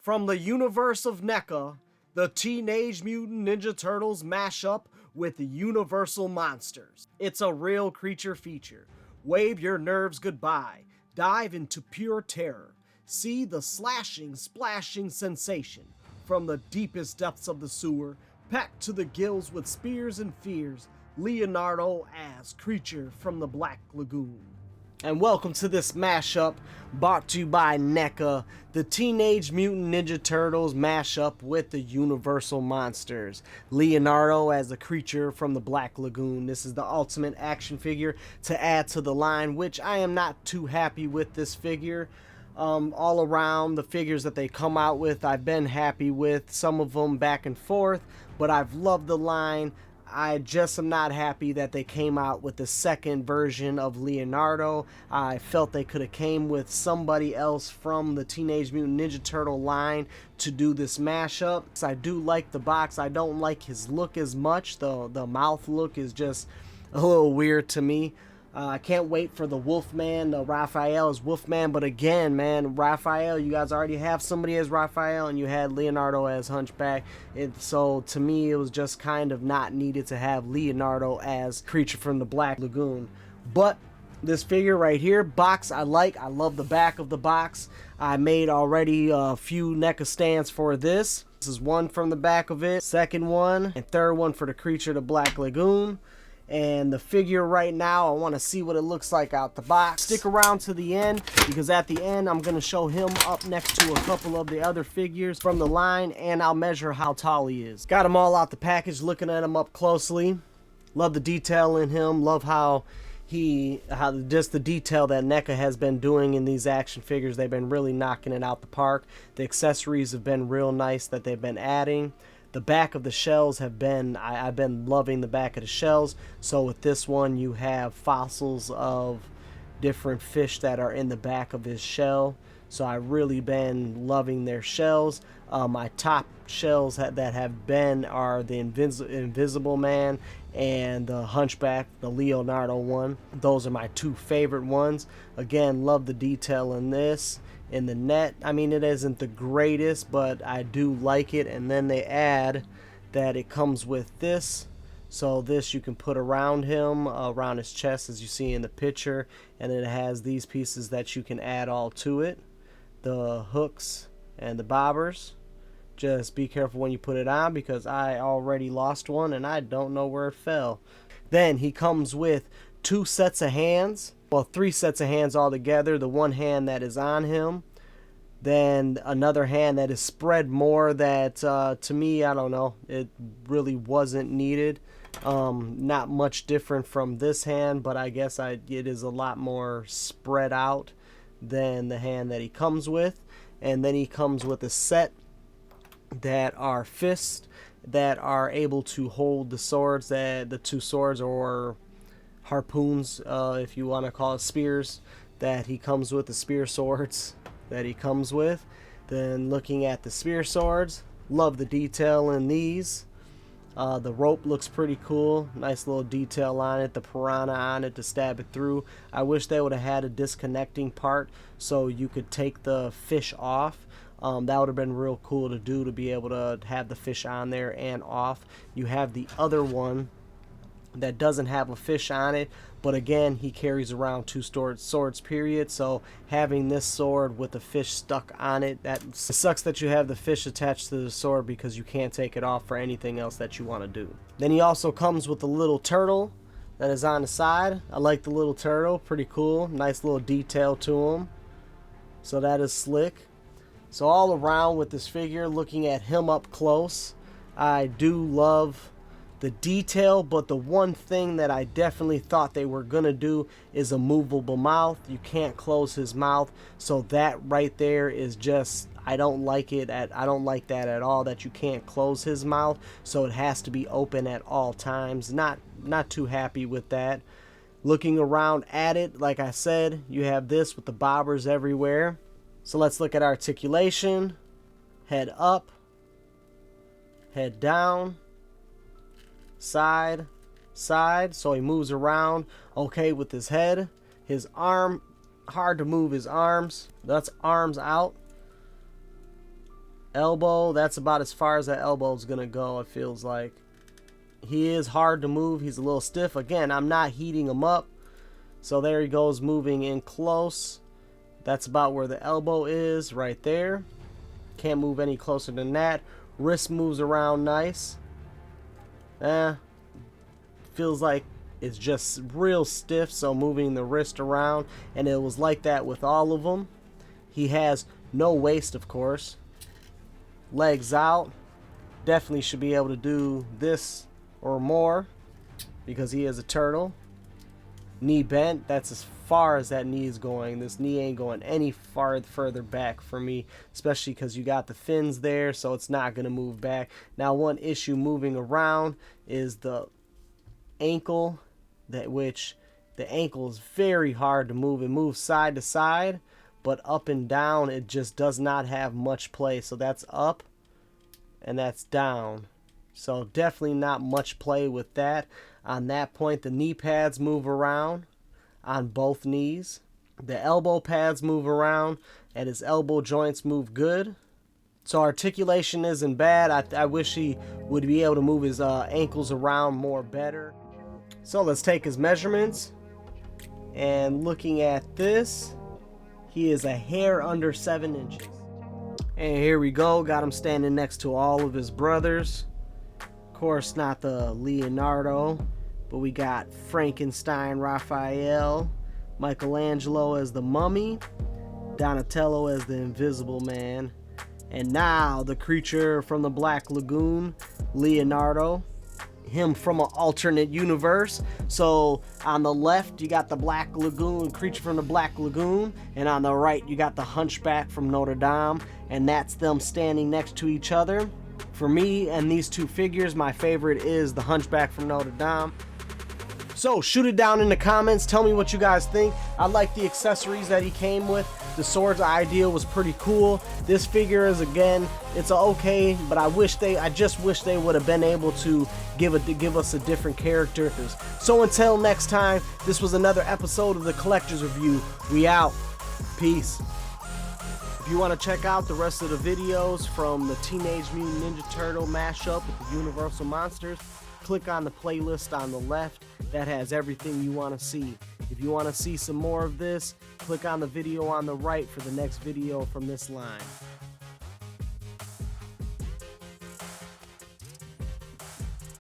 From the universe of Neca, the Teenage Mutant Ninja Turtles mash up with the Universal Monsters. It's a real creature feature. Wave your nerves goodbye. Dive into pure terror. See the slashing, splashing sensation. From the deepest depths of the sewer, packed to the gills with spears and fears, Leonardo as creature from the Black Lagoon. And welcome to this mashup brought to you by Neca, the Teenage Mutant Ninja Turtles mashup with the Universal Monsters. Leonardo as a creature from the Black Lagoon. This is the ultimate action figure to add to the line, which I am not too happy with this figure. All around the figures that they come out with, I've been happy with some of them back and forth, but I've loved the line. I just am not happy that they came out with the second version of Leonardo. I felt they could have came with somebody else from the Teenage Mutant Ninja Turtle line to do this mashup. I do like the box. I don't like his look as much. The mouth look is just a little weird to me. I can't wait for the Wolfman, Raphael as Wolfman, but again, man, Raphael, you guys already have somebody as Raphael, and you had Leonardo as Hunchback, so to me, it was just kind of not needed to have Leonardo as creature from the Black Lagoon. But this figure right here, box, I love the back of the box. I made already a few NECA stands for this. This is one from the back of it, second one, and third one for the creature of the Black Lagoon. And the figure right now, I want to see what it looks like out the box. Stick around to the end, because at the end I'm going to show him up next to a couple of the other figures from the line, and I'll measure how tall he is. Got him all out the package, looking at him up closely. Love the detail in him. Love how just the detail that NECA has been doing in these action figures. They've been really knocking it out the park. The accessories have been real nice that they've been adding. The back of the shells have been, I've been loving the back of the shells. So with this one, you have fossils of different fish that are in the back of his shell. So I've really been loving their shells. My top shells that have been are the Invisible Man and the Hunchback, the Leonardo one. Those are my two favorite ones. Again, love the detail in this. In the net, I mean, it isn't the greatest, but I do like it. And then they add that it comes with this, so this you can put around him, around his chest, as you see in the picture, and it has these pieces that you can add all to it, the hooks and the bobbers. Just be careful when you put it on, because I already lost one and I don't know where it fell. Then he comes with two sets of hands. Well, three sets of hands altogether. The one hand that is on him, then another hand that is spread more, that to me, I don't know, it really wasn't needed. Not much different from this hand, but I guess it is a lot more spread out than the hand that he comes with. And then he comes with a set that are fists that are able to hold the swords, the two swords, or harpoons, if you want to call it spears, that he comes with, the spear swords that he comes with. Then looking at the spear swords, love the detail in these. The rope looks pretty cool, nice little detail on it, the piranha on it to stab it through. I wish they would have had a disconnecting part so you could take the fish off. That would have been real cool to do, to be able to have the fish on there and off. You have the other one that doesn't have a fish on it, but again, he carries around two swords period, so having this sword with the fish stuck on it, it sucks that you have the fish attached to the sword, because you can't take it off for anything else that you want to do. Then he also comes with a little turtle that is on the side. I like the little turtle, pretty cool, nice little detail to him, so that is slick. So all around with this figure, looking at him up close, I do love the detail, but the one thing that I definitely thought they were gonna do is a movable mouth. You can't close his mouth, so that right there is just, I don't like it. I don't like that at all, that you can't close his mouth, so it has to be open at all times. Not too happy with that. Looking around at it, like I said, you have this with the bobbers everywhere. So let's look at articulation. Head up, head down, side, so he moves around okay with his head. His arm, hard to move his arms. That's arms out. Elbow, that's about as far as that elbow is gonna go, it feels like. He is hard to move. He's a little stiff. Again, I'm not heating him up. So there he goes, moving in close. That's about where the elbow is, right there. Can't move any closer than that. Wrist moves around nice. Feels like it's just real stiff, so moving the wrist around. And it was like that with all of them. He has no waist, of course. Legs out. Definitely should be able to do this or more because he is a turtle. Knee bent, that's as far as that knee is going. This knee ain't going any further back for me, especially because you got the fins there, so it's not going to move back. Now, one issue moving around is the ankle, which the ankle is very hard to move. It moves side to side, but up and down it just does not have much play. So that's up and that's down. So definitely not much play with that. On that point, the knee pads move around on both knees. The elbow pads move around and his elbow joints move good. So articulation isn't bad. I wish he would be able to move his ankles around more better. So let's take his measurements. And looking at this, he is a hair under 7 inches. And here we go. Got him standing next to all of his brothers. Of course, not the Leonardo, but we got Frankenstein, Raphael, Michelangelo as the Mummy, Donatello as the Invisible Man, and now the creature from the Black Lagoon, Leonardo, him from an alternate universe. So on the left you got the Black Lagoon, creature from the Black Lagoon, and on the right you got the Hunchback from Notre Dame, and that's them standing next to each other. For me and these two figures, my favorite is the Hunchback from Notre Dame. So shoot it down in the comments. Tell me what you guys think. I like the accessories that he came with. The sword's idea was pretty cool. This figure is, again, it's okay, but I just wish they would have been able to give us a different character. So until next time, this was another episode of the Collector's Review. We out. Peace. If you want to check out the rest of the videos from the Teenage Mutant Ninja Turtle mashup with the Universal Monsters, click on the playlist on the left. That has everything you want to see. If you want to see some more of this, click on the video on the right for the next video from this line.